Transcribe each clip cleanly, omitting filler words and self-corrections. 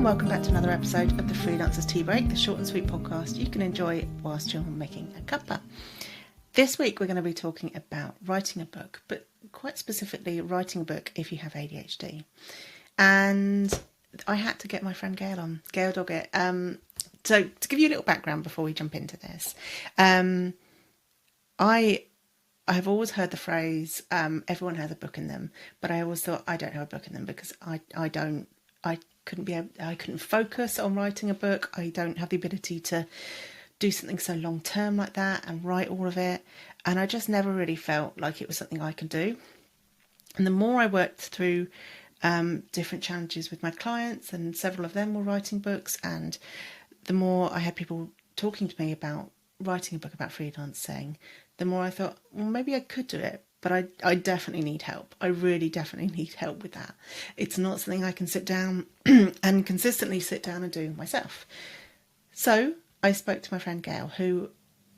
welcome back to another episode of the Freelancer's Tea Break, the short and sweet podcast you can enjoy whilst you're making a cuppa. This week we're going to be talking about writing a book, but quite specifically writing a book if you have ADHD. And I had to get my friend Gail on, Gail Doggett. So to give you a little background before we jump into this, I have always heard the phrase, everyone has a book in them, but I always thought I don't have a book in them because I couldn't focus on writing a book. I don't have the ability to do something so long term like that and write all of it. And I just never really felt like it was something I could do. And the more I worked through different challenges with my clients, and several of them were writing books, and the more I had people talking to me about writing a book about freelancing, the more I thought, well, maybe I could do it. But I definitely need help. I really definitely need help with that. It's not something I can sit down and consistently sit down and do myself. So I spoke to my friend Gail, who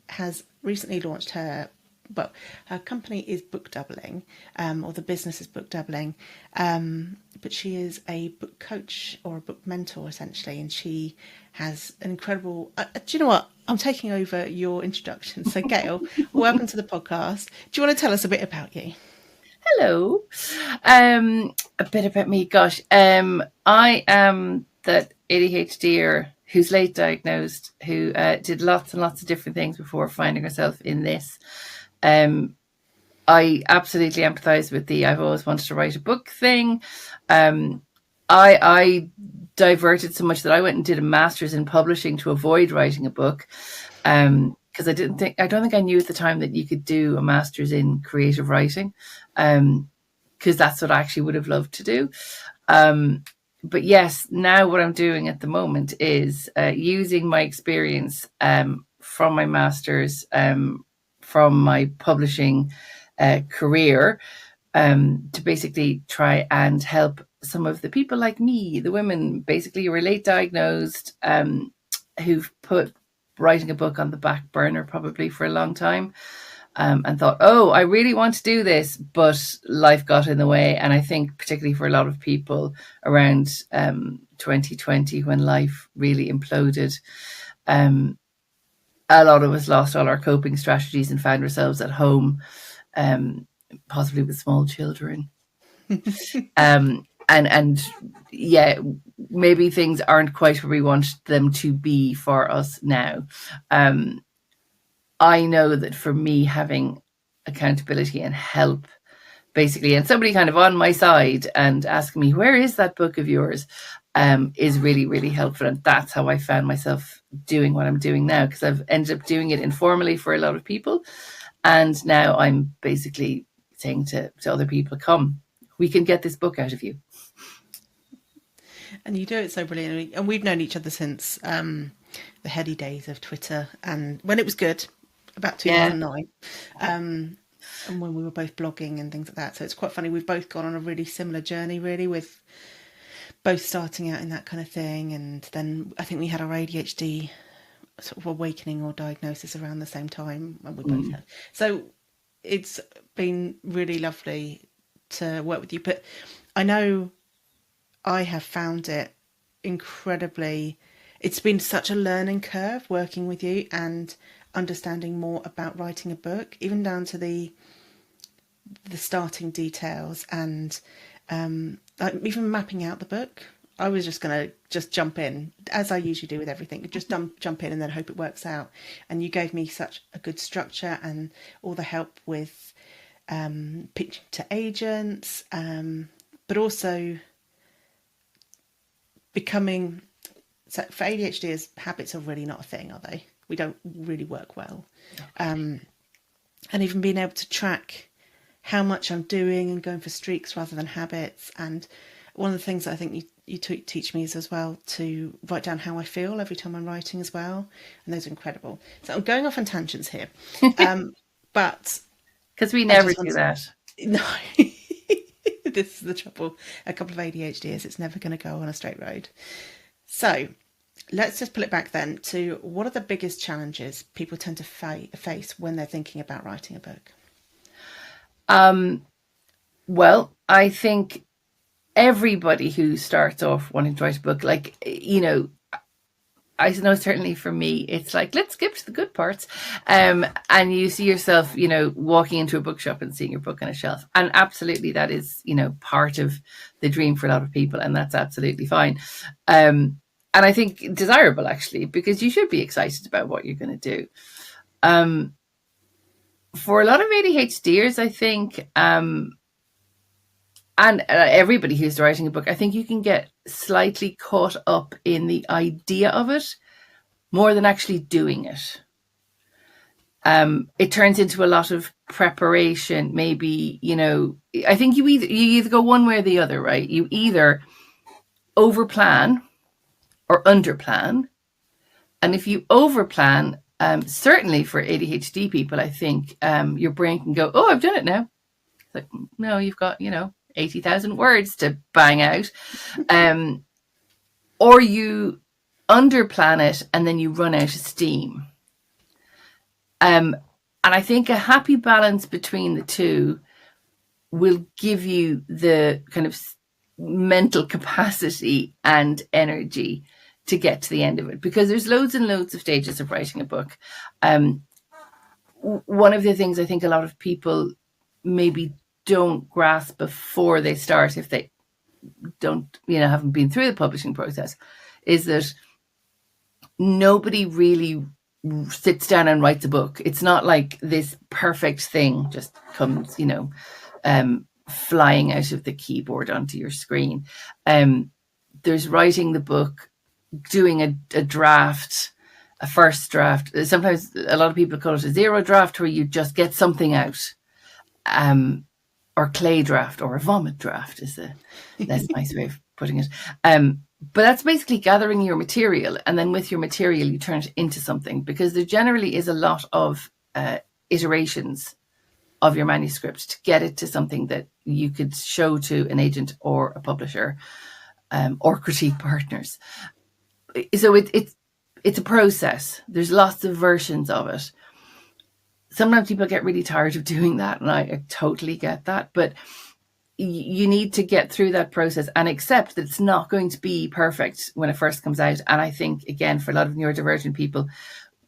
has recently launched her company is Book Doubling, or the business is Book Doubling, but she is a book coach or a book mentor essentially, and she has an incredible. Do you know what? I'm taking over your introduction. So Gail, welcome to the podcast. Do you want to tell us a bit about you? Hello. A bit about me. Gosh, I am that ADHDer who's late diagnosed, who did lots and lots of different things before finding herself in this. I absolutely empathise with the I've always wanted to write a book thing. I diverted so much that I went and did a master's in publishing to avoid writing a book. Because I don't think I knew at the time that you could do a master's in creative writing. Because that's what I actually would have loved to do. But yes, now what I'm doing at the moment is using my experience from my master's, from my publishing career, to basically try and help some of the people like me, the women basically who are late diagnosed, who've put writing a book on the back burner probably for a long time, and thought, oh, I really want to do this, but life got in the way. And I think particularly for a lot of people around 2020, when life really imploded, a lot of us lost all our coping strategies and found ourselves at home, possibly with small children. And yeah, maybe things aren't quite where we want them to be for us now. I know that for me, having accountability and help, basically, and somebody kind of on my side and asking me, where is that book of yours, is really, really helpful. And that's how I found myself doing what I'm doing now, because I've ended up doing it informally for a lot of people. And now I'm basically saying to other people, come, we can get this book out of you. And you do it so brilliantly. And we've known each other since the heady days of Twitter, and when it was good, about 2009. And when we were both blogging and things like that. So it's quite funny. We've both gone on a really similar journey, really, with both starting out in that kind of thing. And then I think we had our ADHD sort of awakening or diagnosis around the same time, and we both had. So it's been really lovely to work with you. But I know I have found it incredibly, it's been such a learning curve working with you and understanding more about writing a book, even down to the starting details, and even mapping out the book. I was just going to jump in, as I usually do with everything, just jump in and then hope it works out. And you gave me such a good structure and all the help with pitching to agents, but also becoming, so for ADHDers, habits are really not a thing, are they? We don't really work well. And even being able to track how much I'm doing and going for streaks rather than habits. And one of the things that I think you teach me is as well to write down how I feel every time I'm writing as well. And those are incredible. So I'm going off on tangents here. But because we never do that. No, this is the trouble. A couple of ADHDers, it's never going to go on a straight road. So let's just pull it back then to what are the biggest challenges people tend to face when they're thinking about writing a book? Well, I think everybody who starts off wanting to write a book, like, I know certainly for me, it's like, let's skip to the good parts. And you see yourself, walking into a bookshop and seeing your book on a shelf. And absolutely, that is, part of the dream for a lot of people. And that's absolutely fine. And I think desirable, actually, because you should be excited about what you're going to do. For a lot of ADHDers, I think, and everybody who's writing a book, I think you can get slightly caught up in the idea of it more than actually doing it. It turns into a lot of preparation. Maybe, I think you either go one way or the other, right? You either overplan or underplan. And if you overplan, certainly for ADHD people, I think your brain can go, oh, I've done it now. It's like, no, you've got, 80,000 words to bang out. Or you underplan it and then you run out of steam. And I think a happy balance between the two will give you the kind of mental capacity and energy to get to the end of it, because there's loads and loads of stages of writing a book. One of the things I think a lot of people maybe don't grasp before they start, if they don't, haven't been through the publishing process, is that nobody really sits down and writes a book. It's not like this perfect thing just comes, flying out of the keyboard onto your screen. There's writing the book, doing a draft, a first draft. Sometimes a lot of people call it a zero draft, where you just get something out. Or clay draft, or a vomit draft is a less nice way of putting it. But that's basically gathering your material, and then with your material, you turn it into something, because there generally is a lot of iterations of your manuscript to get it to something that you could show to an agent or a publisher, or critique partners. So it's a process. There's lots of versions of it. Sometimes people get really tired of doing that, and I totally get that. But you need to get through that process and accept that it's not going to be perfect when it first comes out. And I think, again, for a lot of neurodivergent people,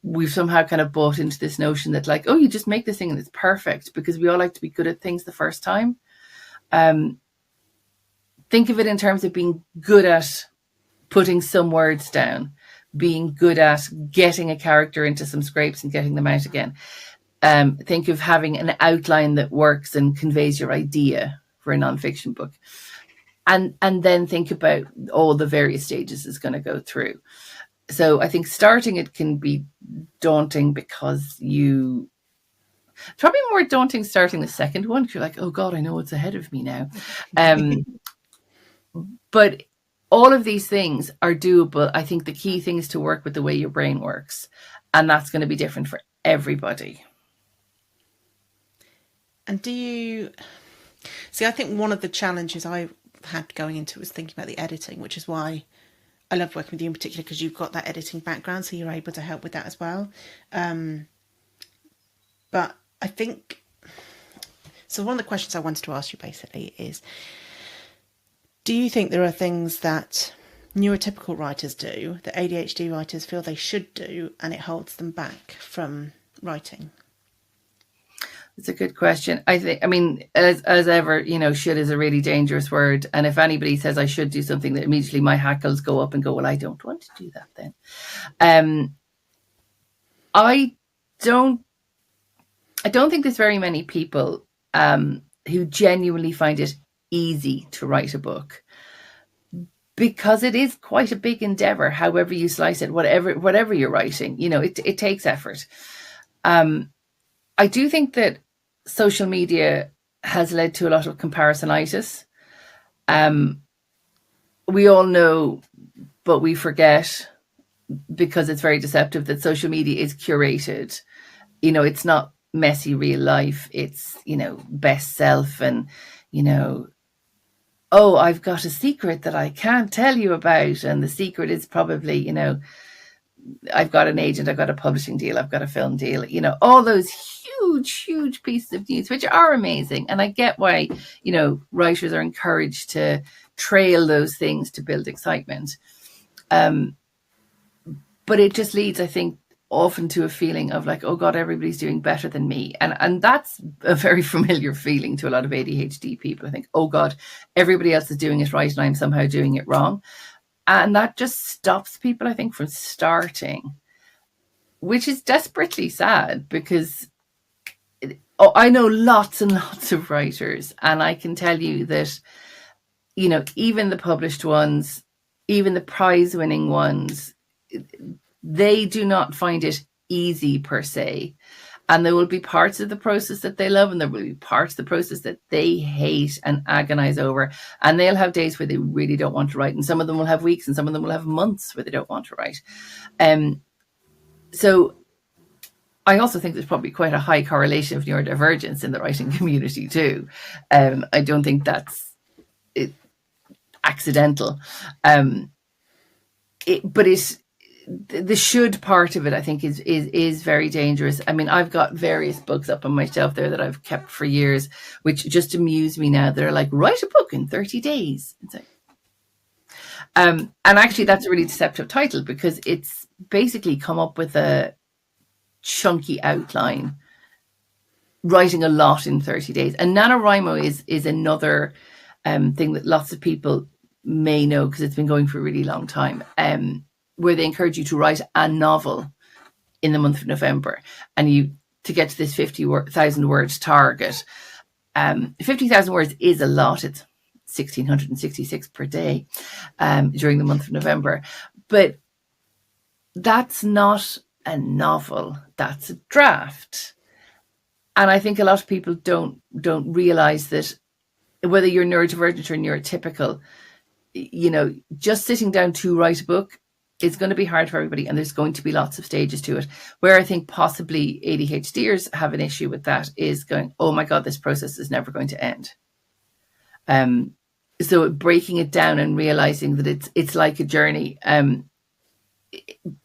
we've somehow kind of bought into this notion that, like, oh, you just make this thing and it's perfect, because we all like to be good at things the first time. Think of it in terms of being good at putting some words down, being good at getting a character into some scrapes and getting them out again. Think of having an outline that works and conveys your idea for a nonfiction book. And then think about all the various stages it's going to go through. So I think starting it can be daunting, because it's probably more daunting starting the second one, because you're like, oh God, I know what's ahead of me now. But all of these things are doable. I think the key thing is to work with the way your brain works. And that's going to be different for everybody. And do you see, I think one of the challenges I had going into it was thinking about the editing, which is why I love working with you in particular, because you've got that editing background, so you're able to help with that as well. But I think, so one of the questions I wanted to ask you basically is, do you think there are things that neurotypical writers do that ADHD writers feel they should do, and it holds them back from writing? It's a good question. I mean, as ever, should is a really dangerous word. And if anybody says I should do something, that immediately my hackles go up and go, well, I don't want to do that then. I don't think there's very many people who genuinely find it easy to write a book, because it is quite a big endeavor, however you slice it, whatever you're writing, it takes effort. I do think that social media has led to a lot of comparisonitis. We all know, but we forget, because it's very deceptive, that social media is curated. It's not messy real life. It's, best self, and, oh, I've got a secret that I can't tell you about. And the secret is probably, I've got an agent, I've got a publishing deal, I've got a film deal, you know, all those huge pieces of news, which are amazing. And I get why, you know, writers are encouraged to trail those things to build excitement. But it just leads, I think, often to a feeling of like, oh God, everybody's doing better than me. And that's a very familiar feeling to a lot of ADHD people. I think, oh God, everybody else is doing it right and I'm somehow doing it wrong. And that just stops people, I think, from starting, which is desperately sad because I know lots and lots of writers, and I can tell you that, you know, even the published ones, even the prize winning ones, they do not find it easy per se. And there will be parts of the process that they love, and there will be parts of the process that they hate and agonize over. And they'll have days where they really don't want to write. And some of them will have weeks, and some of them will have months where they don't want to write. So I also think there's probably quite a high correlation of neurodivergence in the writing community too. I don't think that's accidental. The should part of it, I think, is very dangerous. I mean, I've got various books up on my shelf there that I've kept for years, which just amuse me now. They're like, write a book in 30 days. It's like, and actually, that's a really deceptive title because it's basically come up with a chunky outline, writing a lot in 30 days. And NaNoWriMo is another thing that lots of people may know because it's been going for a really long time. Where they encourage you to write a novel in the month of November, and you to get to this 50,000 words target. 50,000 words is a lot. It's 1,666 per day during the month of November, but that's not a novel. That's a draft. And I think a lot of people don't realize that whether you're neurodivergent or neurotypical, you know, just sitting down to write a book, it's going to be hard for everybody, and there's going to be lots of stages to it. Where I think possibly ADHDers have an issue with that is going, oh my God, this process is never going to end. So breaking it down and realizing that it's like a journey.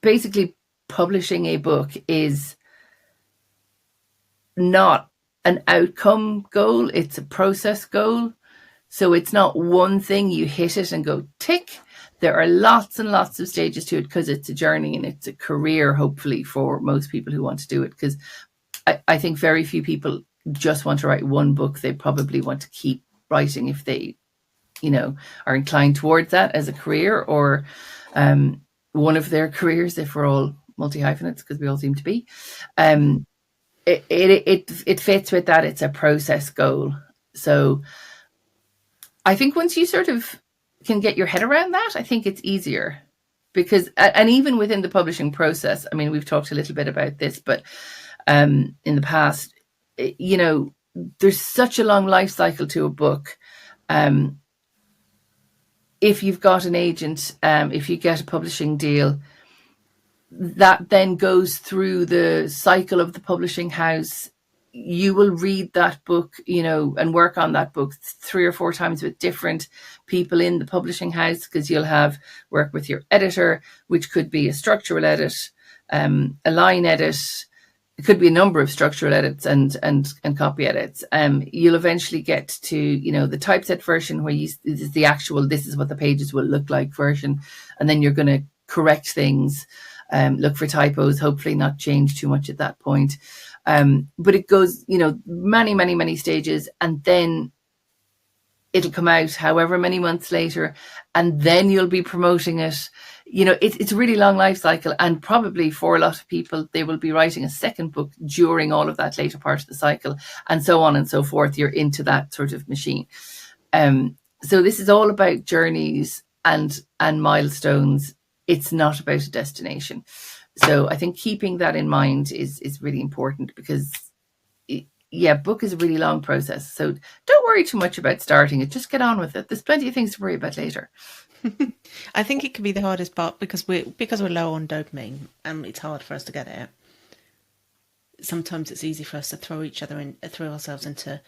Basically, publishing a book is not an outcome goal, it's a process goal. So it's not one thing, you hit it and go tick. There are lots and lots of stages to it because it's a journey and it's a career, hopefully, for most people who want to do it. Because I think very few people just want to write one book. They probably want to keep writing if they, you know, are inclined towards that as a career, or one of their careers, if we're all multi-hyphenates, because we all seem to be. It fits with that. It's a process goal. So I think once you sort of can get your head around that, I think it's easier. Because, and even within the publishing process, I mean, we've talked a little bit about this, but in the past, you know, there's such a long life cycle to a book. If you've got an agent, if you get a publishing deal, that then goes through the cycle of the publishing house. You will read that book, you know, and work on that book 3 or 4 times with different people in the publishing house, because you'll have work with your editor, which could be a structural edit, a line edit. It could be a number of structural edits and copy edits. You'll eventually get to, you know, the typeset version where this is the actual, this is what the pages will look like version. And then you're going to correct things, look for typos, hopefully not change too much at that point. But it goes, you know, many stages, and then it'll come out however many months later, and then you'll be promoting it. You know, it's a really long life cycle, and probably for a lot of people, they will be writing a second book during all of that later part of the cycle, and so on and so forth. You're into that sort of machine. So this is all about journeys and milestones. It's not about a destination. So I think keeping that in mind is really important, because book is a really long process. So don't worry too much about starting it. Just get on with it. There's plenty of things to worry about later. I think it can be the hardest part because we're low on dopamine, and it's hard for us to get it. Sometimes it's easy for us to throw ourselves into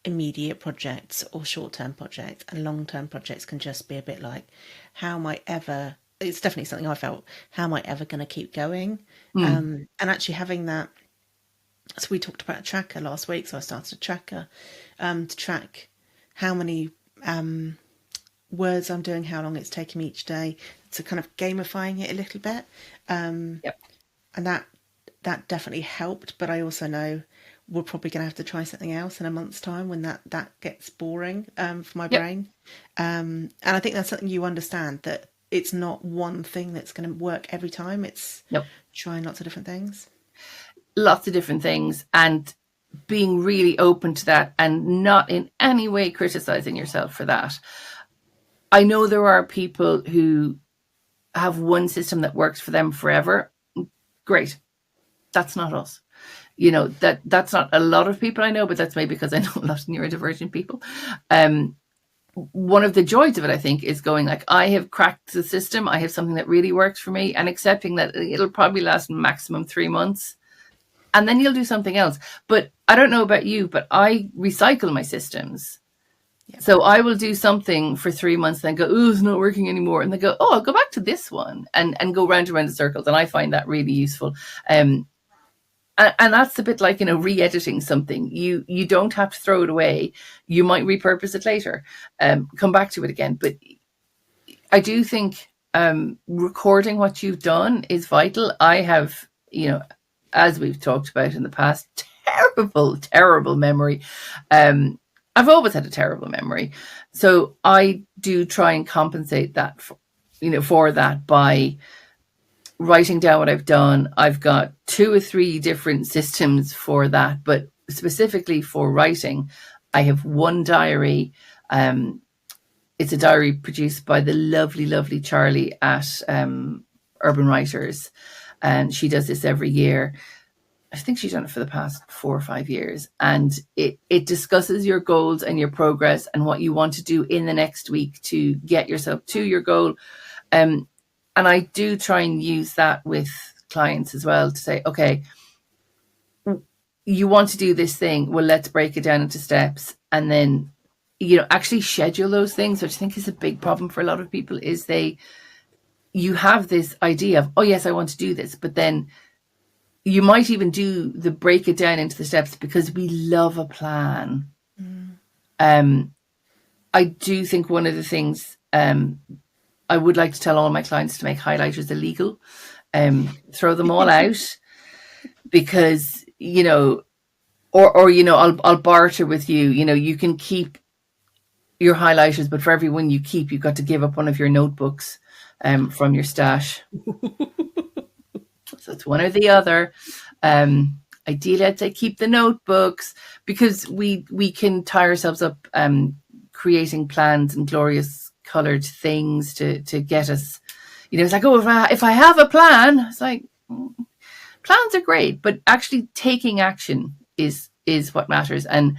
immediate projects or short-term projects, and long-term projects can just be a bit like, how am I ever it's definitely something I felt, how am I ever going to keep going? Mm. And actually having that, so we talked about a tracker last week, so I started a tracker to track how many words I'm doing, how long it's taking me each day, to kind of gamifying it a little bit. Yep. And that definitely helped, but I also know we're probably going to have to try something else in a month's time when that gets boring for my Yep. brain. And I think that's something you understand, that it's not one thing that's going to work every time. It's Yep. trying lots of different things. Lots of different things, and being really open to that and not in any way criticizing yourself for that. I know there are people who have one system that works for them forever. Great. That's not us. That's not a lot of people I know, but that's maybe because I know a lot of neurodivergent people. One of the joys of it, I think, is going like, I have cracked the system. I have something that really works for me, and accepting that it'll probably last maximum 3 months, and then you'll do something else. But I don't know about you, but I recycle my systems. Yeah. So I will do something for 3 months, then go, oh, it's not working anymore. And then go, oh, I'll go back to this one, and go round and round in circles. And I find that really useful. And that's a bit like, re-editing something. You don't have to throw it away. You might repurpose it later, come back to it again. But I do think recording what you've done is vital. I have, as we've talked about in the past, terrible memory. I've always had a terrible memory. So I do try and compensate that for that by writing down what I've done. I've got 2 or 3 different systems for that, but specifically for writing, I have one diary. It's a diary produced by the lovely Charlie at Urban Writers, and she does this every year. I think she's done it for the past 4 or 5 years, and it discusses your goals and your progress and what you want to do in the next week to get yourself to your goal. And I do try and use that with clients as well, to say, okay, you want to do this thing. Well, let's break it down into steps, and then, actually schedule those things, which I think is a big problem for a lot of people, is you have this idea of, oh yes, I want to do this, but then you might even do the break it down into the steps because we love a plan. I do think one of the things I would like to tell all my clients to make highlighters illegal. Throw them all out, because, I'll barter with you. You can keep your highlighters, but for every one you keep, you've got to give up one of your notebooks from your stash. So it's one or the other. Ideally, I'd say keep the notebooks, because we can tie ourselves up creating plans and glorious coloured things to get us. It's like, oh, if I have a plan, it's like, plans are great, but actually taking action is what matters. And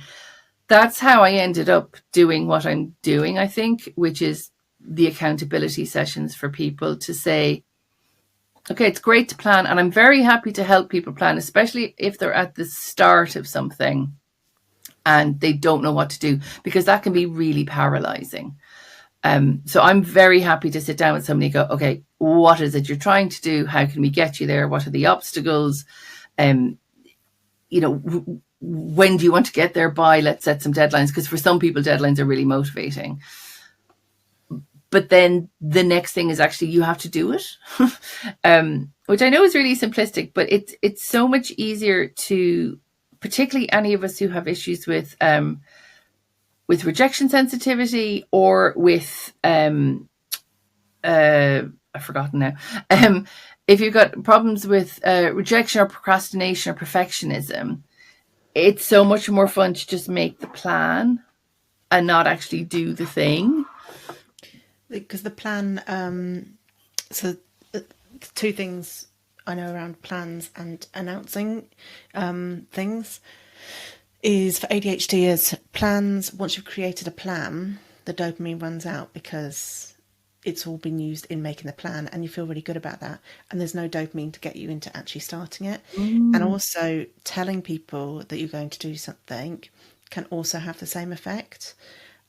that's how I ended up doing what I'm doing, I think, which is the accountability sessions for people, to say, okay, it's great to plan, and I'm very happy to help people plan, especially if they're at the start of something and they don't know what to do, because that can be really paralyzing. So I'm very happy to sit down with somebody and go, okay, what is it you're trying to do? How can we get you there? What are the obstacles? When do you want to get there by? Let's set some deadlines, because for some people, deadlines are really motivating. But then the next thing is actually you have to do it, which I know is really simplistic, but it's so much easier to, particularly any of us who have issues with rejection sensitivity, or with I've forgotten now. If you've got problems with rejection or procrastination or perfectionism, it's so much more fun to just make the plan and not actually do the thing. Because the plan, so 2 things I know around plans and announcing things is, for ADHD, plans, once you've created a plan, the dopamine runs out because it's all been used in making the plan, and you feel really good about that, and there's no dopamine to get you into actually starting it. And also telling people that you're going to do something can also have the same effect.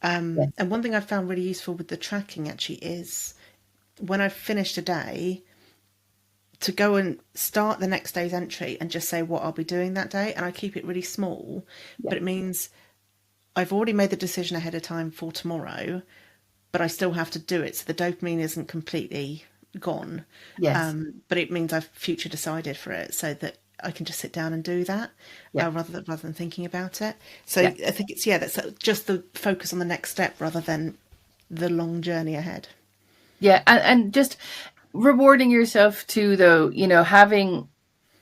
Yes. And one thing I found really useful with the tracking actually is when I've finished a day, to go and start the next day's entry and just say what I'll be doing that day. And I keep it really small, Yeah. but it means I've already made the decision ahead of time for tomorrow, but I still have to do it. So the dopamine isn't completely gone. Yes. But it means I've future decided for it so that I can just sit down and do that Yeah. rather than thinking about it. So Yeah. I think that's just the focus on the next step rather than the long journey ahead. Yeah. And just rewarding yourself too, though, having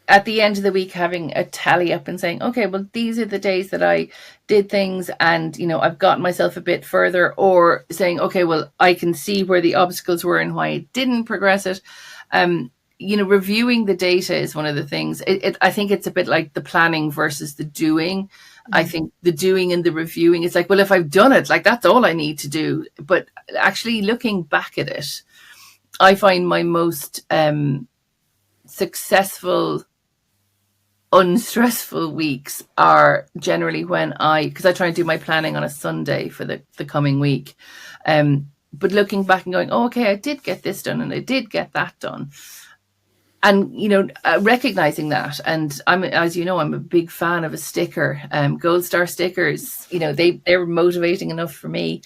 at the end of the week, having a tally up and saying, okay, well, these are the days that I did things and, I've gotten myself a bit further, or saying, okay, well, I can see where the obstacles were and why I didn't progress it. Reviewing the data is one of the things. I think it's a bit like the planning versus the doing. I think the doing and the reviewing is like, well, if I've done it, like that's all I need to do. But actually looking back at it, I find my most successful, unstressful weeks are generally when because I try and do my planning on a Sunday for the coming week. But looking back and going, oh, okay, I did get this done and I did get that done. And, recognizing that. And as you know, I'm a big fan of a sticker. Gold Star stickers, they're motivating enough for me.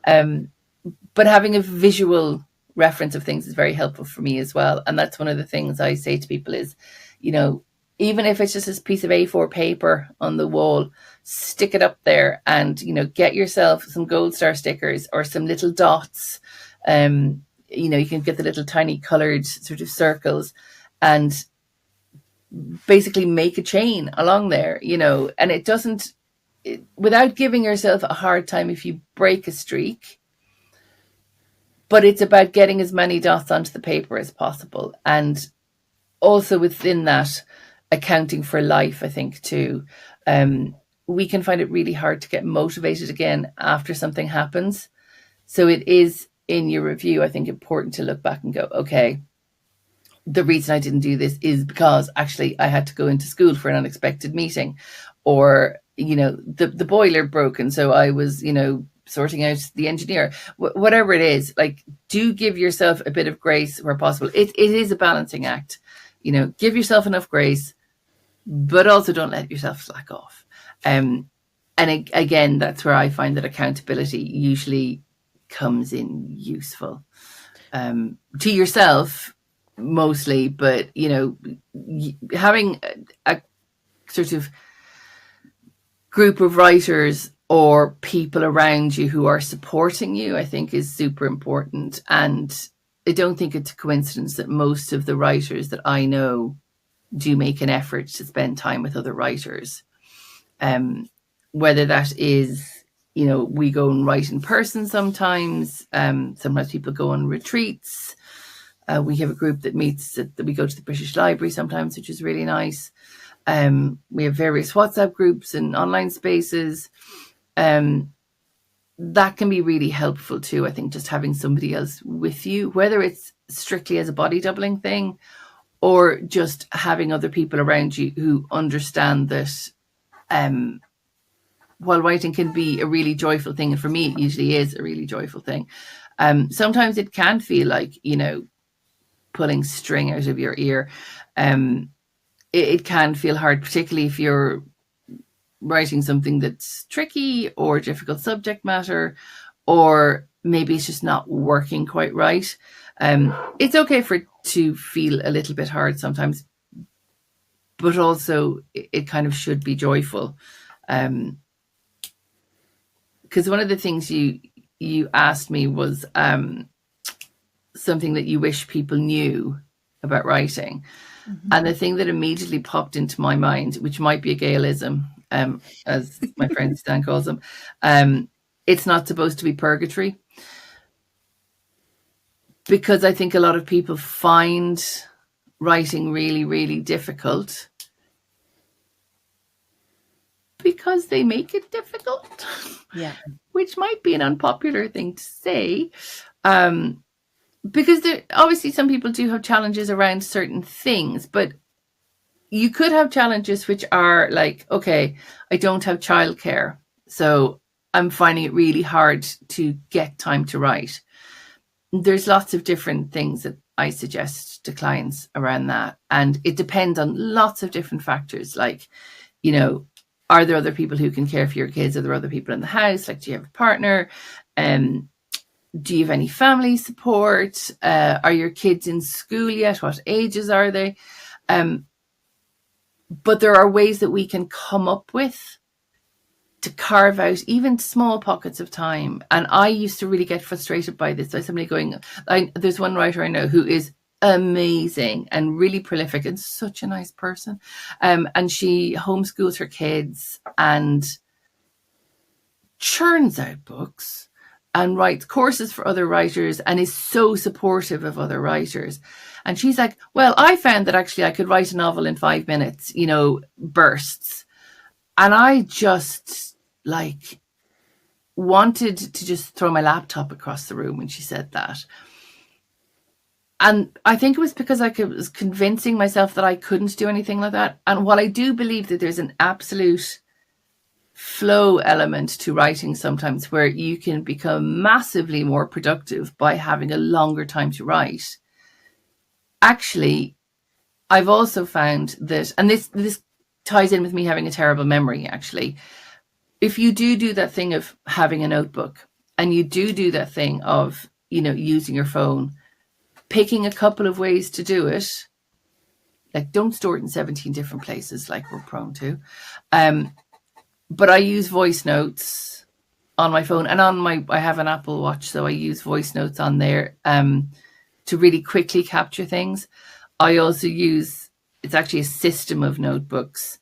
But having a visual reference of things is very helpful for me as well. And that's one of the things I say to people is, even if it's just this piece of A4 paper on the wall, stick it up there and, get yourself some Gold Star stickers or some little dots. You can get the little tiny colored sort of circles and basically make a chain along there, and it doesn't, without giving yourself a hard time if you break a streak. But it's about getting as many dots onto the paper as possible. And also within that, accounting for life, I think, too. We can find it really hard to get motivated again after something happens. So it is, in your review, I think, important to look back and go, okay, the reason I didn't do this is because actually I had to go into school for an unexpected meeting, or, the boiler broke. And so I was, sorting out the engineer, whatever it is. Like, do give yourself a bit of grace where possible. It is a balancing act, give yourself enough grace, but also don't let yourself slack off. And again, that's where I find that accountability usually comes in useful, to yourself mostly, but having a sort of group of writers or people around you who are supporting you, I think, is super important. And I don't think it's a coincidence that most of the writers that I know do make an effort to spend time with other writers. Whether that is, we go and write in person sometimes. Sometimes people go on retreats. We have a group that meets, that we go to the British Library sometimes, which is really nice. We have various WhatsApp groups and online spaces. That can be really helpful too. I think just having somebody else with you, whether it's strictly as a body doubling thing or just having other people around you who understand that while writing can be a really joyful thing, and for me it usually is a really joyful thing, sometimes it can feel like, pulling string out of your ear. It can feel hard, particularly if you're writing something that's tricky or difficult subject matter, or maybe it's just not working quite right. It's okay for it to feel a little bit hard sometimes, but also it kind of should be joyful. Because one of the things you asked me was something that you wish people knew about writing. Mm-hmm. And the thing that immediately popped into my mind, which might be a Gailism, as my friend Stan calls them, it's not supposed to be purgatory. Because I think a lot of people find writing really, really difficult because they make it difficult. Yeah. Which might be an unpopular thing to say. Because obviously some people do have challenges around certain things, but you could have challenges which are like, okay, I don't have childcare, so I'm finding it really hard to get time to write. there's lots of different things that I suggest to clients around that. And it depends on lots of different factors. Like, you know, are there other people who can care for your kids? Are there other people in the house? Like, do you have a partner? Do you have any family support? Are your kids in school yet? What ages are they? But there are ways that we can come up with to carve out even small pockets of time. And I used to really get frustrated by this. By somebody going, there's one writer I know who is amazing and really prolific and such a nice person. And she homeschools her kids and churns out books and writes courses for other writers and is so supportive of other writers. And she's like, well, I found that actually I could write a novel in 5 minutes, you know, bursts. And I just like wanted to just throw my laptop across the room when she said that. And I think it was because I was convincing myself that I couldn't do anything like that. And while I do believe that there's an absolute flow element to writing sometimes where you can become massively more productive by having a longer time to write, actually, I've also found that, and this ties in with me having a terrible memory, actually. If you do that thing of having a notebook and you do that thing of, you know, using your phone, picking a couple of ways to do it, like don't store it in 17 different places like we're prone to. But I use voice notes on my phone and I have an Apple Watch, so I use voice notes on there to really quickly capture things. I also use, it's actually a system of notebooks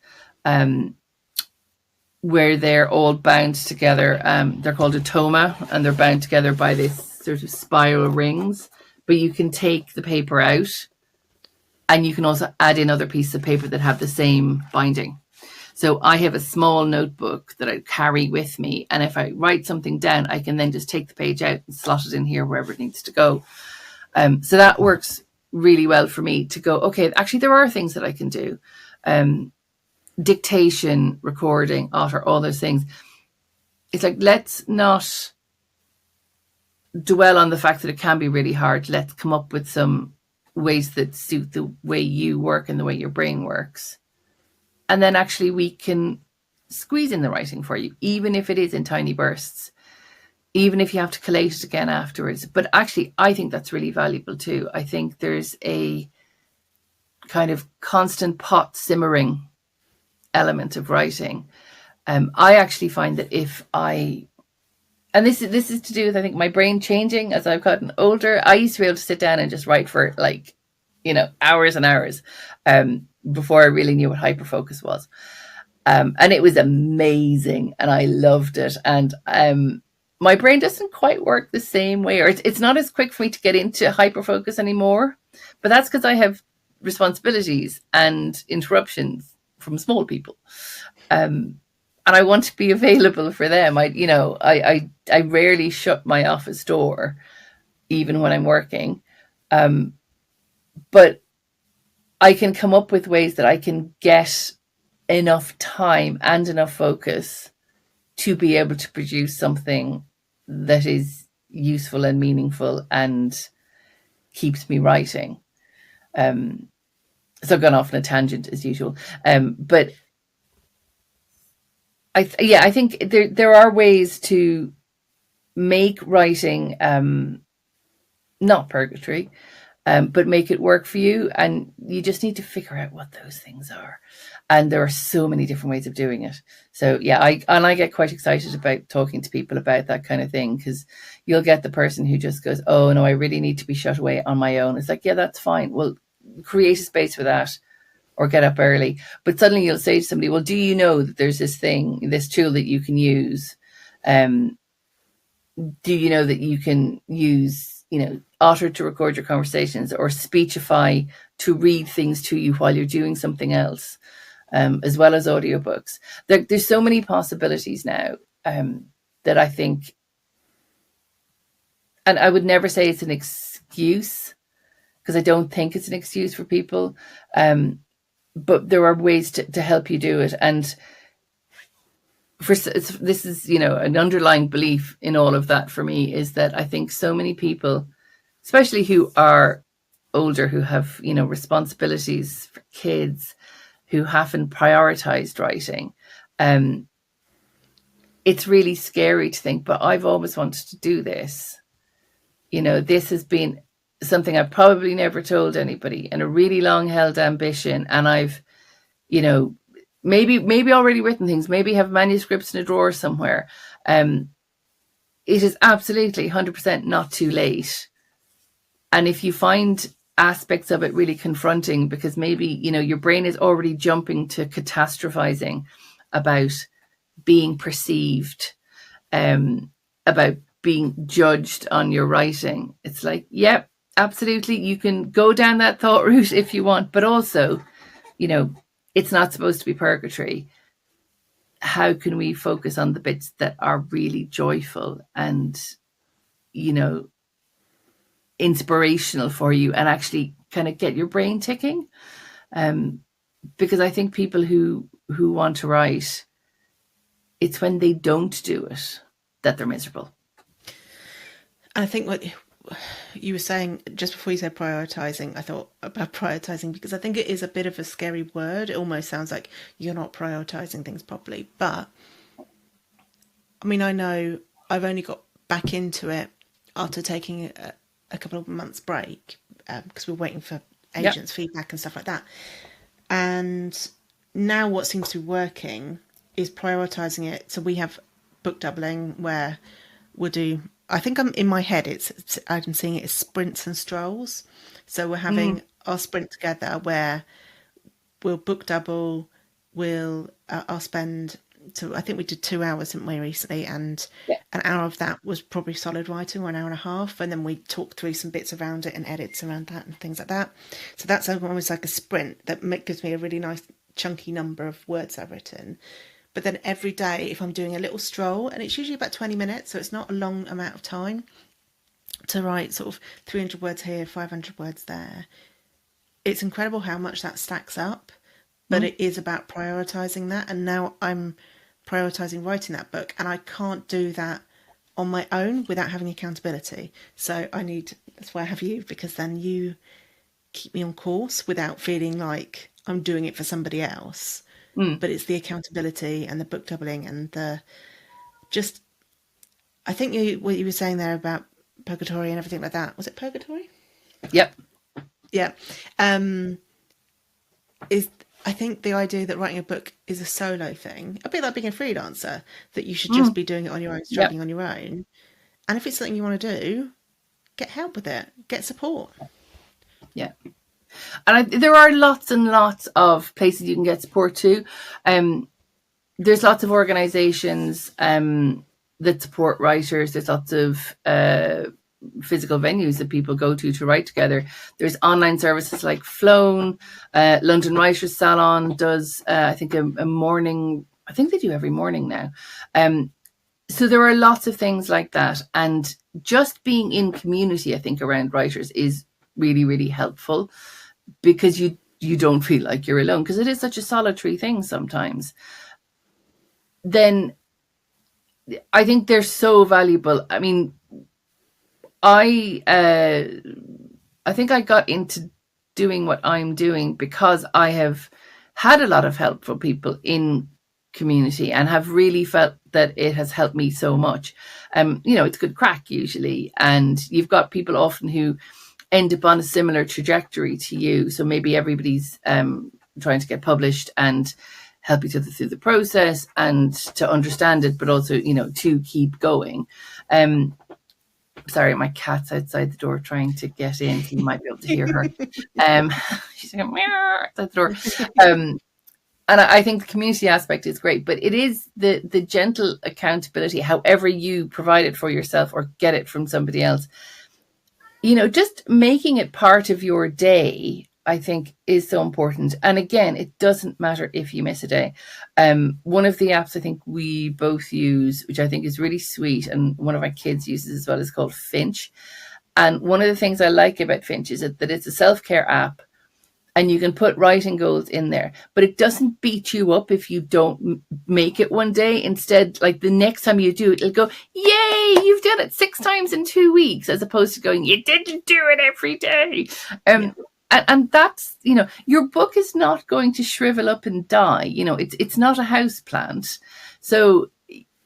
where they're all bound together. They're called a toma, and they're bound together by this sort of spiral rings. But you can take the paper out, and you can also add in other pieces of paper that have the same binding. So I have a small notebook that I carry with me, and if I write something down, I can then just take the page out and slot it in here wherever it needs to go. So that works really well for me to go, okay, actually there are things that I can do. Dictation, recording, otter, all those things. It's like, let's not dwell on the fact that it can be really hard. Let's come up with some ways that suit the way you work and the way your brain works. And then actually we can squeeze in the writing for you, even if it is in tiny bursts, even if you have to collate it again afterwards. But actually, I think that's really valuable too. I think there's a kind of constant pot simmering element of writing. I actually find that if I, and this is to do with, I think, my brain changing as I've gotten older. I used to be able to sit down and just write for like, you know, hours and hours before I really knew what hyperfocus was. And it was amazing and I loved it. And my brain doesn't quite work the same way, or it's not as quick for me to get into hyperfocus anymore. But that's because I have responsibilities and interruptions from small people. And I want to be available for them. I rarely shut my office door, even when I'm working. But I can come up with ways that I can get enough time and enough focus to be able to produce something that is useful and meaningful and keeps me writing. So I've gone off on a tangent as usual. But I think there are ways to make writing not purgatory, but make it work for you. And you just need to figure out what those things are. And there are so many different ways of doing it. So yeah, I get quite excited about talking to people about that kind of thing, because you'll get the person who just goes, oh no, I really need to be shut away on my own. It's like, yeah, that's fine. Well, create a space for that, or get up early. But suddenly you'll say to somebody, well, do you know that there's this thing, this tool that you can use? Do you know that you can use, Otter to record your conversations, or Speechify to read things to you while you're doing something else, as well as audiobooks? There's so many possibilities now that I think, and I would never say it's an excuse, because I don't think it's an excuse for people. But there are ways to help you do it. And this is, an underlying belief in all of that for me, is that I think so many people especially who are older, who have, you know, responsibilities for kids, who haven't prioritized writing. It's really scary to think, but I've always wanted to do this. You know, this has been something I've probably never told anybody, and a really long held ambition. And I've, you know, maybe already written things, maybe have manuscripts in a drawer somewhere. It is absolutely 100% not too late. And if you find aspects of it really confronting, because maybe, you know, your brain is already jumping to catastrophizing about being perceived, about being judged on your writing, it's like, yep, absolutely, you can go down that thought route if you want, but also, you know, it's not supposed to be purgatory. How can we focus on the bits that are really joyful and, you know, inspirational for you, and actually kind of get your brain ticking? Because I think people who want to write, it's when they don't do it that they're miserable. I think what you were saying just before you said prioritizing, I thought about prioritizing, because I think it is a bit of a scary word. It almost sounds like you're not prioritizing things properly. But I mean, I know I've only got back into it after taking a couple of months break, because we're waiting for agents' feedback and stuff like that. And now what seems to be working is prioritizing it. So we have book doubling where we'll do, I think I'm in my head, I'm seeing it as sprints and strolls. So we're having our sprint together where we'll book double, I'll spend, so I think we did 2 hours, didn't we, recently? And an hour of that was probably solid writing, or an hour and a half. And then we talked through some bits around it and edits around that and things like that. So that's almost like a sprint that gives me a really nice chunky number of words I've written. But then every day, if I'm doing a little stroll, and it's usually about 20 minutes, so it's not a long amount of time to write sort of 300 words here, 500 words there. It's incredible how much that stacks up, but it is about prioritizing that. And now I'm prioritizing writing that book, and I can't do that on my own without having accountability. So that's why I have you, because then you keep me on course without feeling like I'm doing it for somebody else. But it's the accountability and the book doubling and I think what you were saying there about purgatory and everything like that. Was it purgatory? Yep. Yeah. I think the idea that writing a book is a solo thing, a bit like being a freelancer, that you should just be doing it on your own, struggling on your own. And if it's something you want to do, get help with it, get support. Yeah. And there are lots and lots of places you can get support to. There's lots of organizations that support writers. There's lots of physical venues that people go to write together. There's online services like Flown. London Writers Salon does, I think, a morning. I think they do every morning now. So there are lots of things like that. And just being in community, I think, around writers is really, really helpful, because you don't feel like you're alone, because it is such a solitary thing sometimes. Then I think they're so valuable. I mean, I think I got into doing what I'm doing because I have had a lot of help from people in community and have really felt that it has helped me so much. You know, it's good crack usually, and you've got people often who end up on a similar trajectory to you. So maybe everybody's trying to get published and help each other through the process and to understand it, but also, you know, to keep going. Sorry, my cat's outside the door trying to get in. So you might be able to hear her. She's like, meow, outside the door. And I think the community aspect is great, but it is the gentle accountability, however you provide it for yourself or get it from somebody else. You know, just making it part of your day, I think, is so important. And again, it doesn't matter if you miss a day. One of the apps I think we both use, which I think is really sweet, and one of my kids uses as well, is called Finch. And one of the things I like about Finch is that it's a self-care app, and you can put writing goals in there, but it doesn't beat you up if you don't make it one day. Instead, like the next time you do it, it'll go, yay, you've done it 6 times in 2 weeks, as opposed to going, you didn't do it every day. And that's, you know, your book is not going to shrivel up and die. You know, it's not a house plant. So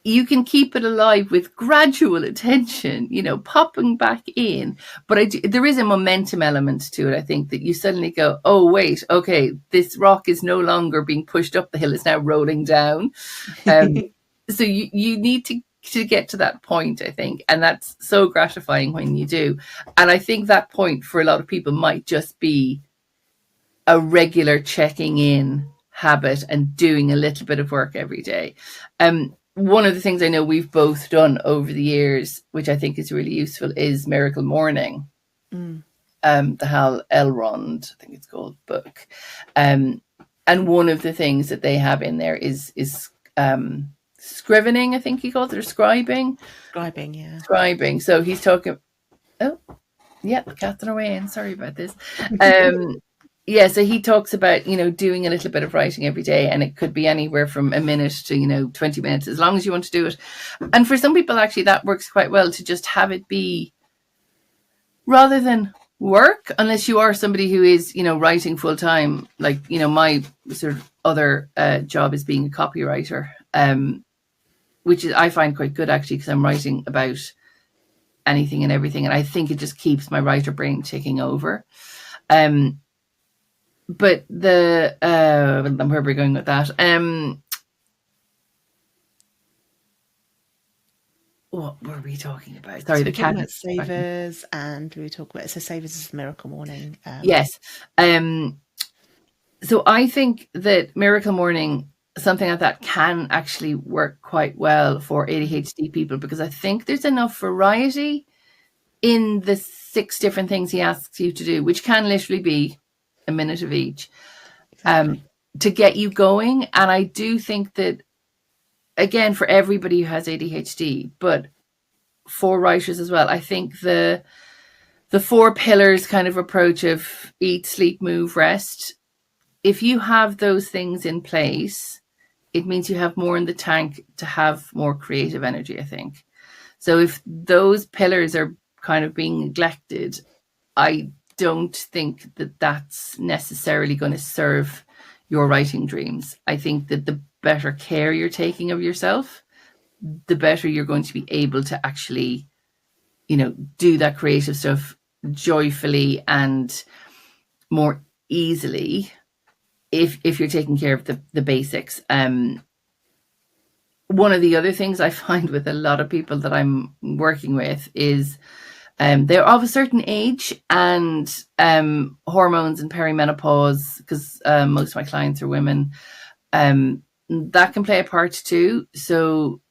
you can keep it alive with gradual attention, you know, popping back in. But there is a momentum element to it, I think, that you suddenly go, oh, wait, okay, this rock is no longer being pushed up the hill, it's now rolling down. So you need to get to that point, I think. And that's so gratifying when you do. And I think that point for a lot of people might just be a regular checking in habit and doing a little bit of work every day. One of the things I know we've both done over the years, which I think is really useful, is Miracle Morning. The Hal Elrond, I think it's called, book. And one of the things that they have in there is scrivening, I think he calls it, or scribing. Scribing, yeah. Scribing. So he's talking, oh, yeah, the cat's on her way in. Sorry about this. Yeah, so he talks about, you know, doing a little bit of writing every day, and it could be anywhere from a minute to, you know, 20 minutes, as long as you want to do it. And for some people, actually, that works quite well, to just have it be, rather than work, unless you are somebody who is, you know, writing full time. Like, you know, my sort of other job is being a copywriter, which is, I find quite good, actually, because I'm writing about anything and everything. And I think it just keeps my writer brain ticking over. But where are we going with that? What were we talking about? Sorry, the cat. About Savers, and we talk about, so Savers is Miracle Morning. Yes. So I think that Miracle Morning, something like that, can actually work quite well for ADHD people, because I think there's enough variety in the 6 different things he asks you to do, which can literally be a minute of each, to get you going. And I do think that, again, for everybody who has ADHD, but for writers as well, I think the 4 pillars kind of approach of eat, sleep, move, rest, if you have those things in place, it means you have more in the tank to have more creative energy, I think. So if those pillars are kind of being neglected, I don't think that that's necessarily going to serve your writing dreams. I think that the better care you're taking of yourself, the better you're going to be able to actually, you know, do that creative stuff joyfully and more easily if you're taking care of the basics. One of the other things I find with a lot of people that I'm working with is they're of a certain age, and hormones and perimenopause, because most of my clients are women, that can play a part too. So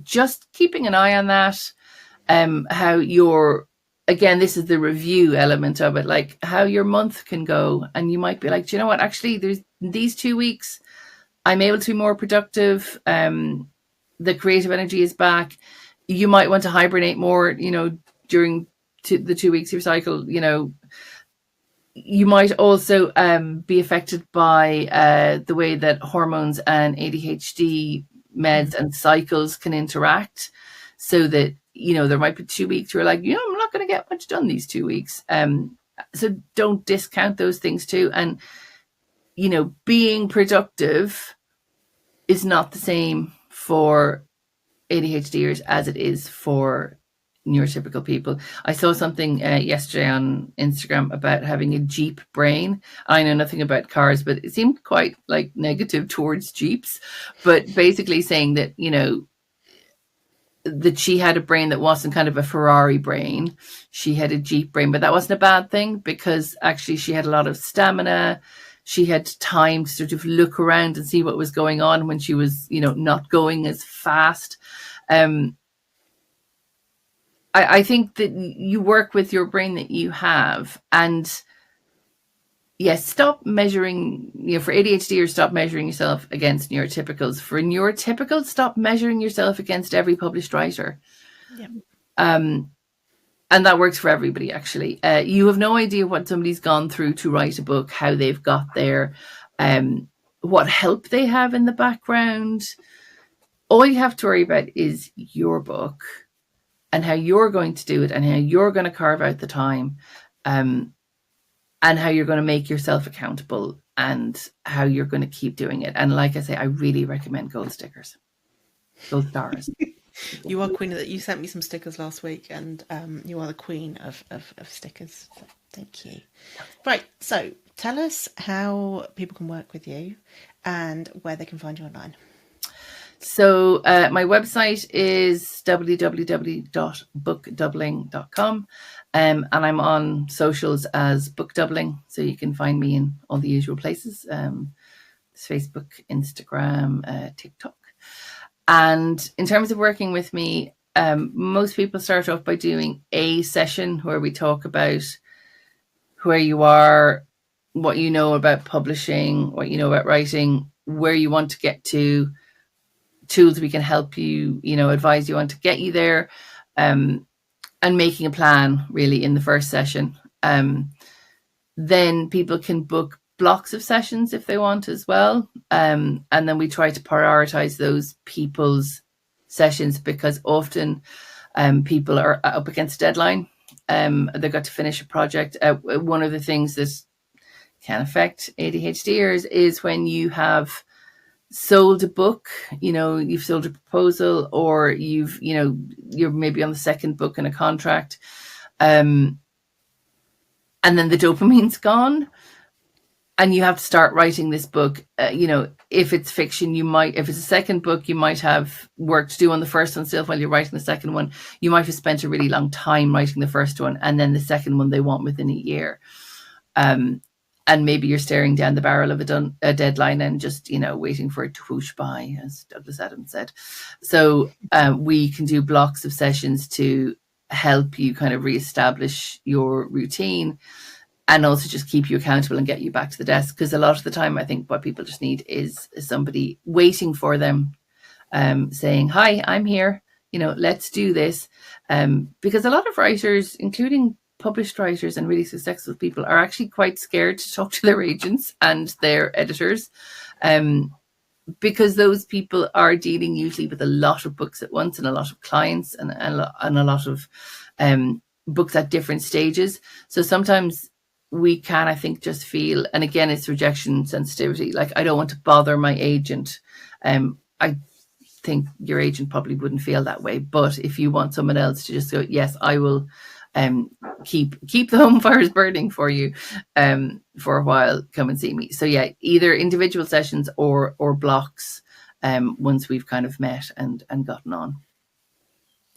just keeping an eye on that, how your, again, this is the review element of it, like how your month can go. And you might be like, do you know what, actually, there's these 2 weeks, I'm able to be more productive. The creative energy is back. You might want to hibernate more, you know, during the 2 weeks of your cycle. You know, you might also be affected by the way that hormones and ADHD meds and cycles can interact, so that, you know, there might be 2 weeks where you're like, you know, I'm not going to get much done these 2 weeks. So don't discount those things too. And, you know, being productive is not the same for ADHDers as it is for neurotypical people. I saw something yesterday on Instagram about having a Jeep brain. I know nothing about cars, but it seemed quite like negative towards Jeeps, but basically saying that, you know, that she had a brain that wasn't kind of a Ferrari brain. She had a Jeep brain, but that wasn't a bad thing, because actually she had a lot of stamina. She had time to sort of look around and see what was going on when she was, you know, not going as fast. I think that you work with your brain that you have, and yes, stop measuring, you know, for ADHD, or stop measuring yourself against neurotypicals. For neurotypicals, stop measuring yourself against every published writer. Yeah. And that works for everybody, actually. You have no idea what somebody's gone through to write a book, how they've got there, what help they have in the background. All you have to worry about is your book and how you're going to do it and how you're going to carve out the time, and how you're going to make yourself accountable and how you're going to keep doing it. And like I say, I really recommend gold stickers, gold stars. You are queen of that. You sent me some stickers last week, and you are the queen of stickers. So thank you. Right, so tell us how people can work with you and where they can find you online. So my website is www.bookdoubling.com, and I'm on socials as Book Doubling, so you can find me in all the usual places, Facebook, Instagram, TikTok. And in terms of working with me, most people start off by doing a session where we talk about where you are, what you know about publishing, what you know about writing, where you want to get to, tools we can help you, advise you on to get you there, and making a plan really in the first session. Then people can book blocks of sessions if they want as well. And then we try to prioritize those people's sessions, because often people are up against a deadline. They've got to finish a project. One of the things that can affect ADHDers is when you have sold a book, you've sold a proposal, or you're maybe on the second book in a contract, and then the dopamine's gone, and you have to start writing this book. If it's fiction, if it's a second book, you might have work to do on the first one still while you're writing the second one. You might have spent a really long time writing the first one, and then the second one they want within a year. And maybe you're staring down the barrel of a deadline and just, waiting for it to whoosh by, as Douglas Adams said. So we can do blocks of sessions to help you kind of reestablish your routine, and also just keep you accountable and get you back to the desk. Because a lot of the time, I think what people just need is somebody waiting for them, saying, "Hi, I'm here. Let's do this." Because a lot of writers, including published writers and really successful people, are actually quite scared to talk to their agents and their editors, because those people are dealing usually with a lot of books at once and a lot of clients and a lot of books at different stages. So sometimes we can, I think, just feel, and again, it's rejection sensitivity, like, I don't want to bother my agent. I think your agent probably wouldn't feel that way, but if you want someone else to just go, yes, I will keep the home fires burning for you for a while, come and see me. So yeah, either individual sessions or blocks, once we've kind of met and gotten on.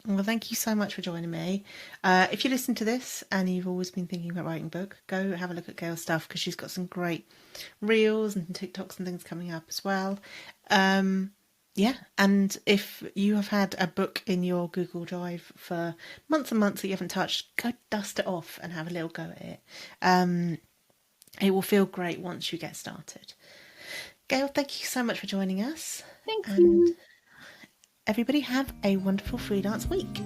Well, thank you so much for joining me. If you listen to this and you've always been thinking about writing a book, go have a look at Gail's stuff, because she's got some great reels and TikToks and things coming up as well. Yeah, and if you have had a book in your Google Drive for months and months that you haven't touched, go dust it off and have a little go at it. It will feel great once you get started. Gail, thank you so much for joining us. Thank you. Everybody have a wonderful freelance week.